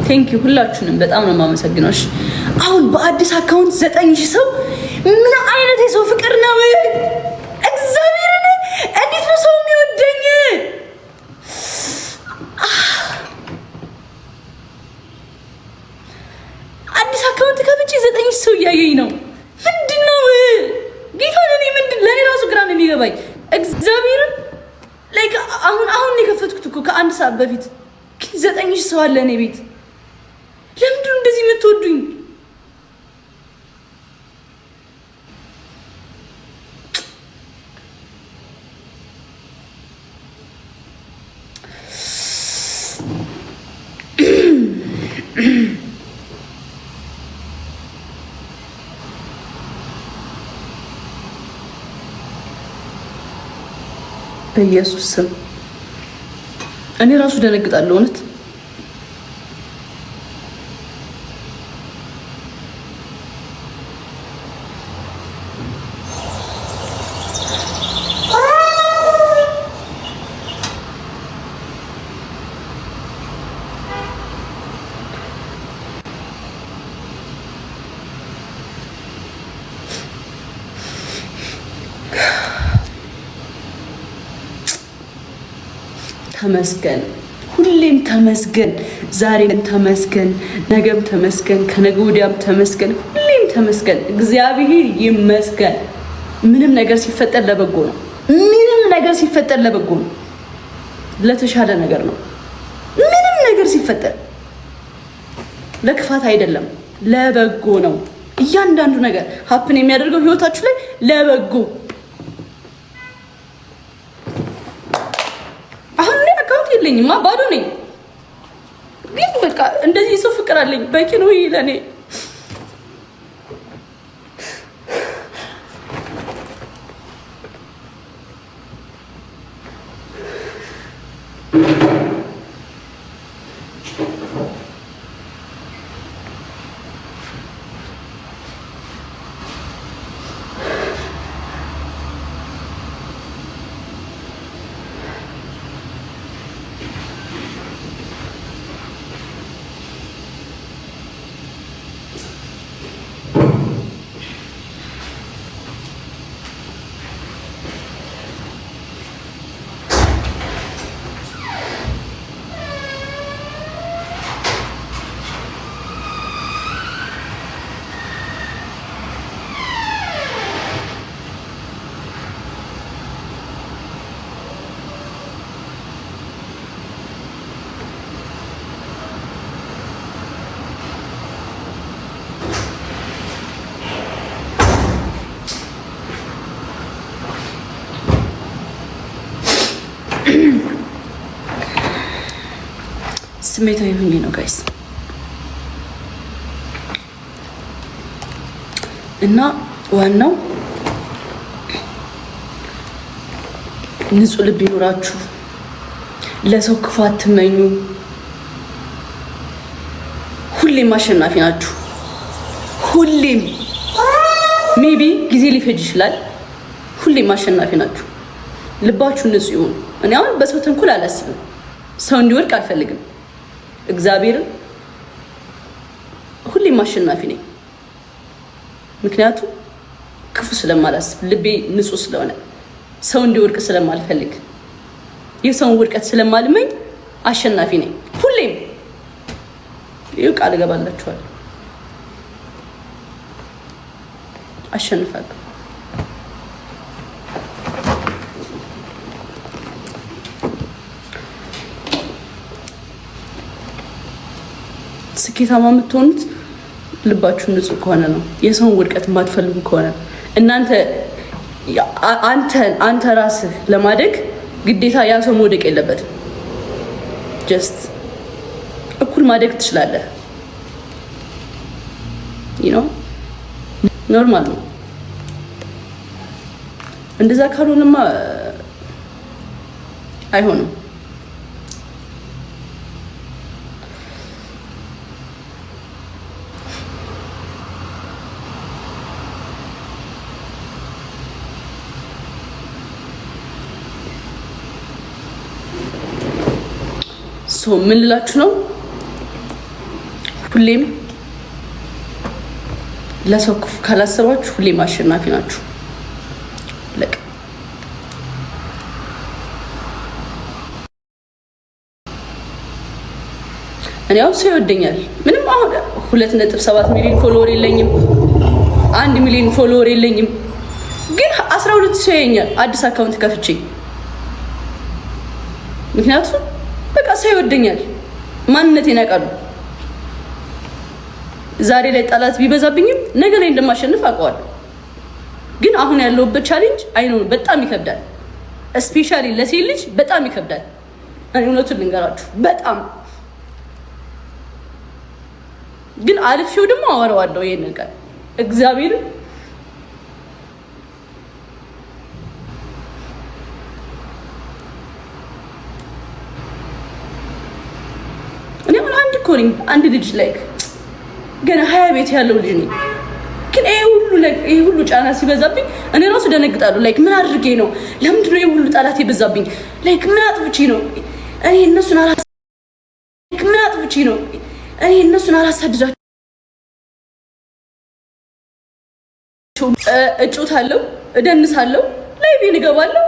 ቴንክ ዩ ሁላችሁንም በጣም ነው የማመሰግነው። እሺ አሁን በአዲስ አካውንት 9000 ሰው ምን አይነት የሰው ፍቅር ነው? እግዚአብሔርን እንዴት ነው ሰው የሚወደኝ? አዲስ አካውንት ከፍቼ 9000 ሰው እያየኝ ነው። ምንድነው ጌታ ለኔ ምንድን ለኔ ራሱ ግራ ነው የሚገባኝ። እግዚአብሔርን ላይክ አሁን የከፈትኩት እኮ ከአንድ ሰዓት በፊት 9000 ሰው አለ እኔ ቤት። ለምንድን ነው እንደዚህ የምትወዱኝ? በኢየሱስ ስም እኔ ራሱ ደነግጣለሁ እውነት። ተመስገን፣ ሁሌም ተመስገን፣ ዛሬም ተመስገን፣ ነገም ተመስገን፣ ከነገ ወዲያም ተመስገን፣ ሁሌም ተመስገን። እግዚአብሔር ይመስገን። ምንም ነገር ሲፈጠር ለበጎ ነው። ምንም ነገር ሲፈጠር ለበጎ ነው። ለተሻለ ነገር ነው። ምንም ነገር ሲፈጠር ለክፋት አይደለም፣ ለበጎ ነው። እያንዳንዱ ነገር ሀፕን የሚያደርገው ህይወታችሁ ላይ ለበጎ። የለኝማ ባዶ ነኝ። ግን በቃ እንደዚህ ሰው ፍቅር አለኝ በቂ ነው ለኔ። ስሜታዊ ሆኜ ነው ጋይስ። እና ዋናው ንጹህ ልብ ይኖራችሁ፣ ለሰው ክፉ አትመኙ፣ ሁሌም አሸናፊ ናችሁ። ሁሌም ሜቢ ጊዜ ሊፈጅ ይችላል፣ ሁሌም አሸናፊ ናችሁ። ልባችሁ ንጹህ ይሁን። እኔ አሁን በሰው ተንኮል አላስብም፣ ሰው እንዲወድቅ አልፈልግም። እግዚአብሔርን ሁሌም አሸናፊ ነኝ፣ ምክንያቱም ክፉ ስለማላስብ፣ ልቤ ንጹህ ስለሆነ፣ ሰው እንዲወድቅ ስለማልፈልግ፣ የሰውን ውድቀት ስለማልመኝ አሸናፊ ነኝ ሁሌም። ይኸው ቃል እገባላችኋለሁ፣ አሸንፋለሁ። ስኬታማ የምትሆኑት ልባችሁ ንጹህ ከሆነ ነው። የሰውን ውድቀት የማትፈልጉ ከሆነ አንተ ራስህ ለማደግ ግዴታ ያ ሰው መውደቅ የለበትም። ጀስት እኩል ማደግ ትችላለህ። ኖርማል ነው። እንደዛ ካልሆነማ አይሆንም። ምን ልላችሁ ነው? ሁሌም ለሰው ክፉ ካላሰባችሁ ሁሌም አሸናፊ ናችሁ። ለቅ እኔ አሁን ሰው ይወደኛል። ምንም አሁን 2.7 ሚሊዮን ፎሎወር የለኝም፣ 1 ሚሊዮን ፎሎወር የለኝም፣ ግን 12 ሰው ያየኛል አዲስ አካውንት ከፍቼ። ምክንያቱም በቃ ሰው ይወደኛል፣ ማንነቴን ያውቃሉ። ዛሬ ላይ ጠላት ቢበዛብኝም ነገ ላይ እንደማሸንፍ አውቀዋለሁ። ግን አሁን ያለውበት ቻሌንጅ አይኖር በጣም ይከብዳል። ስፔሻሊ ለሴት ልጅ በጣም ይከብዳል። እኔ እውነቱን ልንገራችሁ በጣም ግን አልፌው ደግሞ አወራዋለሁ ይሄን ነገር እግዚአብሔር እኔ አንድ ኮሪንግ አንድ ልጅ ላይክ ገና 20 ቤት ያለው ልጅ ነኝ። ግን ይሄ ሁሉ ጫና ሲበዛብኝ እኔ ራሱ ደነግጣለሁ። ላይክ ምን አድርጌ ነው? ለምንድን ነው ይሄ ሁሉ ጠላት የበዛብኝ? ላይክ ምን አጥፍቼ ነው? እኔ እነሱን አላሳድዳቸው እጮታለሁ፣ እደንሳለሁ፣ ላይቬን እገባለሁ።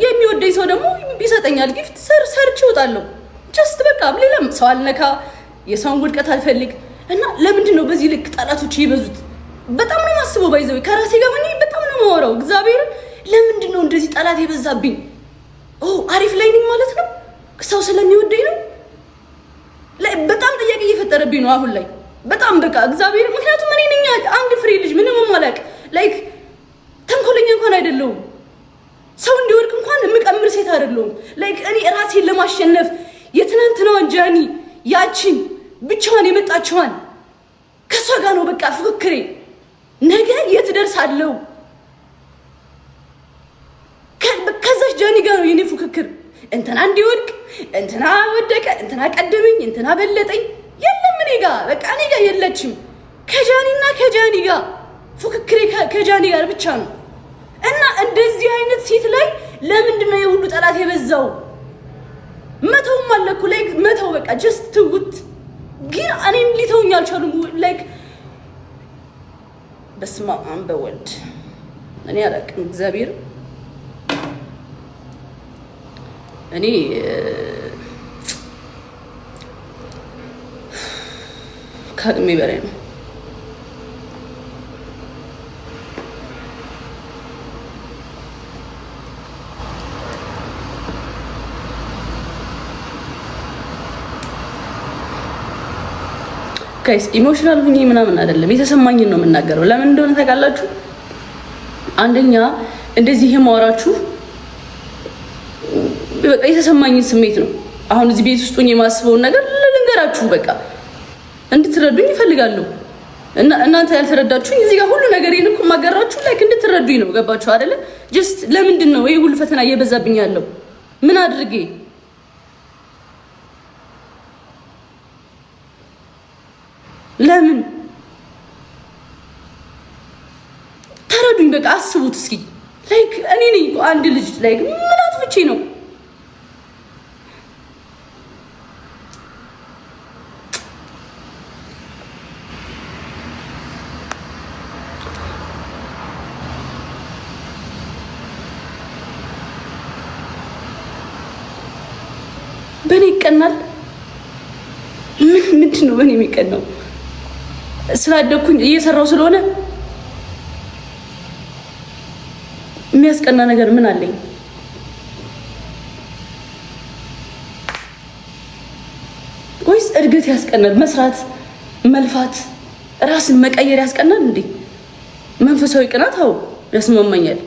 የሚወደኝ ሰው ደግሞ ይሰጠኛል ጊፍት፣ ሰርች እወጣለሁ። ጀስት በቃ ሌላም ሰው አልነካ፣ የሰውን ውድቀት አልፈልግ እና ለምንድን ነው በዚህ ልክ ጠላቶች ይበዙት? በጣም ነው የማስበው። ባይዘው ከራሴ ጋር ሆኜ በጣም ነው የማወራው። እግዚአብሔር ለምንድን ነው እንደዚህ ጠላት የበዛብኝ? አሪፍ ላይ ነኝ ማለት ነው? ሰው ስለሚወደኝ ነው? በጣም ጥያቄ እየፈጠረብኝ ነው አሁን ላይ በጣም በቃ እግዚአብሔር። ምክንያቱም እኔ ነኝ አንድ ፍሬ ልጅ ምንም ማላቅ ላይክ ተንኮለኛ እንኳን አይደለሁም። ሰው እንዲወድቅ እንኳን የምቀምር ሴት አይደለሁም። ላይክ እኔ ራሴን ለማሸነፍ የትናንትናዋን ጃኒ ያቺን ብቻዋን የመጣችዋን ከሷ ጋር ነው በቃ ፉክክሬ። ነገ የት ደርሳለሁ? ከዛች ጃኒ ጋር ነው የኔ ፉክክር። እንትና እንዲወድቅ፣ እንትና ወደቀ፣ እንትና ቀደመኝ፣ እንትና በለጠኝ የለም እኔ ጋር በቃ እኔ ጋር የለችም። ከጃኒ ጋር ፉክክሬ ከጃኒ ጋር ብቻ ነው። እና እንደዚህ አይነት ሴት ላይ ለምንድን ነው የሁሉ ጠላት የበዛው? መተውም አለኩ ላይክ መተው በቃ ጀስት ትውት። ግን እኔን ሊተውኝ አልቻሉም። ላይክ በስመ አብ በወልድ እኔ አላውቅም። እግዚአብሔር እኔ ከአቅሜ በላይ ነው። ጋይስ ኢሞሽናል ሁኚ ምናምን አይደለም፣ የተሰማኝን ነው የምናገረው። ለምን እንደሆነ ታውቃላችሁ? አንደኛ እንደዚህ የማወራችሁ በቃ የተሰማኝን ስሜት ነው። አሁን እዚህ ቤት ውስጥ ሆኜ የማስበውን ነገር ልንገራችሁ፣ በቃ እንድትረዱኝ ይፈልጋለሁ። እና እናንተ ያልተረዳችሁኝ እዚህ ጋር ሁሉ ነገሬን እኮ ማገራችሁ ላይክ እንድትረዱኝ ነው። ገባችሁ አይደለ? ጀስት ለምንድን ነው ይሄ ሁሉ ፈተና እየበዛብኝ ያለው? ምን አድርጌ? ለምን ተረዱኝ። በቃ አስቡት እስኪ። ላይክ እኔ ነኝ አንድ ልጅ ላይክ ምን አጥፍቼ ነው? በእኔ ይቀናል? ምንድን ነው በእኔ የሚቀናው? ስላደኩኝ እየሰራው ስለሆነ የሚያስቀና ነገር ምን አለኝ? ወይስ እድገት ያስቀናል? መስራት፣ መልፋት፣ ራስን መቀየር ያስቀናል እንዴ? መንፈሳዊ ቅናት አዎ ያስማማኛል።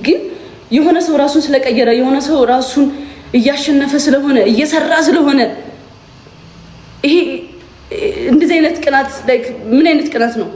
ግን የሆነ ሰው ራሱን ስለቀየረ የሆነ ሰው ራሱን እያሸነፈ ስለሆነ እየሰራ ስለሆነ ይሄ እንደዚህ አይነት ቅናት ላይክ ምን አይነት ቅናት ነው?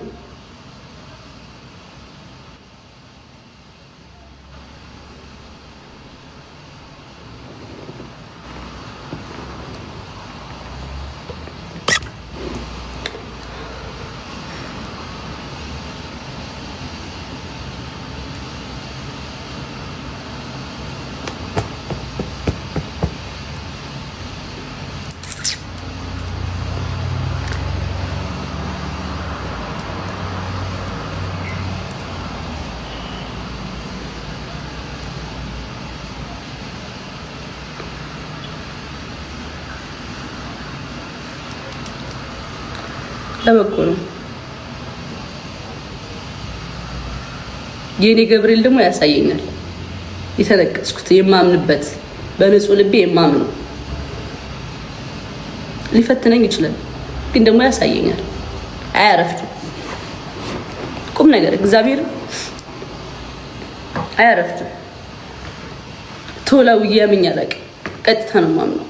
ለበጎ ነው። የኔ ገብርኤል ደግሞ ያሳየኛል የተነቀስኩት የማምንበት በንጹህ ልቤ የማምነው ሊፈትነኝ ይችላል፣ ግን ደግሞ ያሳየኛል። አያረፍድም። ቁም ነገር እግዚአብሔር አያረፍድም። ቶላው ያምኛል። ቀጥታ ነው የማምነው።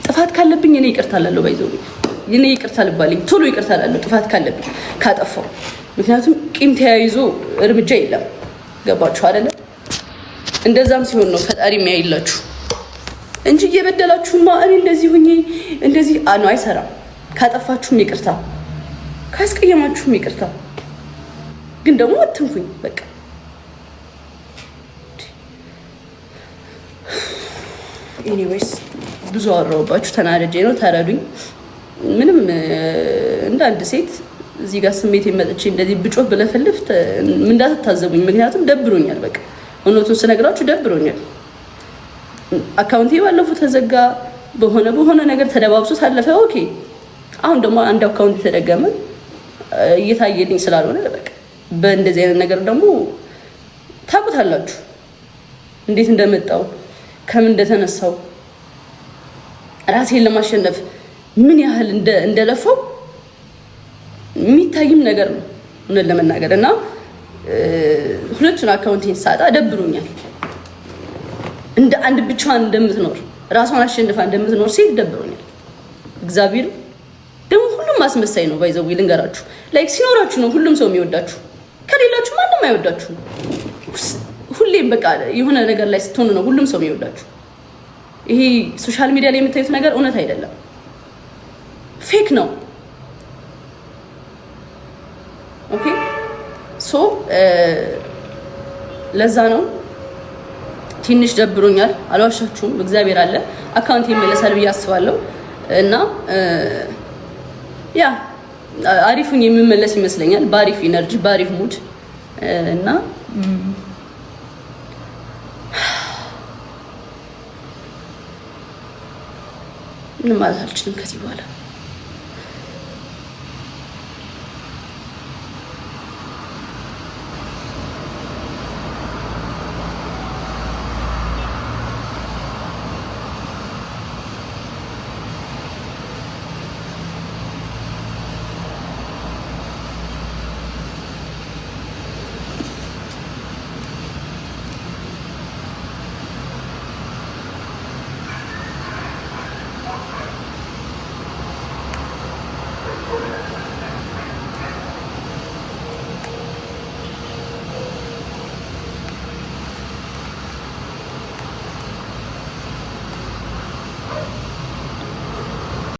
ጥፋት ካለብኝ እኔ ይቅርታ እላለሁ። ባይዘው እኔ ይቅርታ ልባልኝ ቶሎ ይቅርታ እላለሁ ጥፋት ካለብኝ ካጠፋው። ምክንያቱም ቂም ተያይዞ እርምጃ የለም። ገባችሁ አይደለ? እንደዛም ሲሆን ነው ፈጣሪ የሚያይላችሁ እንጂ እየበደላችሁማ እኔ እንደዚህ ሁኚ እንደዚህ ነው አይሰራም። ካጠፋችሁም ይቅርታ፣ ካስቀየማችሁም ይቅርታ፣ ግን ደግሞ አትንኩኝ። በቃ ኤኒዌይስ ብዙ አወራሁባችሁ፣ ተናደጄ ነው፣ ተረዱኝ። ምንም እንደ አንድ ሴት እዚህ ጋር ስሜት የመጥቼ እንደዚህ ብጮህ ብለፈልፍ እንዳትታዘቡኝ። ምክንያቱም ደብሮኛል። በቃ እውነቱን ስነግራችሁ ደብሮኛል። አካውንቴ ባለፈው ተዘጋ፣ በሆነ ነገር ተደባብሶ ታለፈ። ኦኬ አሁን ደግሞ አንድ አካውንት ተደገመ፣ እየታየልኝ ስላልሆነ በቃ በእንደዚህ አይነት ነገር ደግሞ ታውቁታላችሁ እንዴት እንደመጣው ከምን እንደተነሳው ራሴን ለማሸነፍ ምን ያህል እንደለፈው የሚታይም ነገር ነው እውነት ለመናገር እና ሁለቱን አካውንቴን ሳጣ ደብሮኛል። እንደ አንድ ብቻዋን እንደምትኖር ራሷን አሸንፋ እንደምትኖር ሴት ደብሮኛል። እግዚአብሔር ደግሞ ሁሉም አስመሳይ ነው። ባይዘው ልንገራችሁ፣ ላይክ ሲኖራችሁ ነው ሁሉም ሰው የሚወዳችሁ፣ ከሌላችሁ ማንም አይወዳችሁ። ሁሌም በቃ የሆነ ነገር ላይ ስትሆኑ ነው ሁሉም ሰው የሚወዳችሁ። ይሄ ሶሻል ሚዲያ ላይ የምታዩት ነገር እውነት አይደለም፣ ፌክ ነው። ኦኬ ሶ ለዛ ነው ትንሽ ደብሮኛል። አልዋሻችሁም፣ እግዚአብሔር አለ አካውንት ይመለሳል ብዬ አስባለሁ እና ያ አሪፉን የሚመለስ ይመስለኛል፣ በአሪፍ ኢነርጂ በአሪፍ ሙድ እና ምንም ማለት አልችልም ከዚህ በኋላ።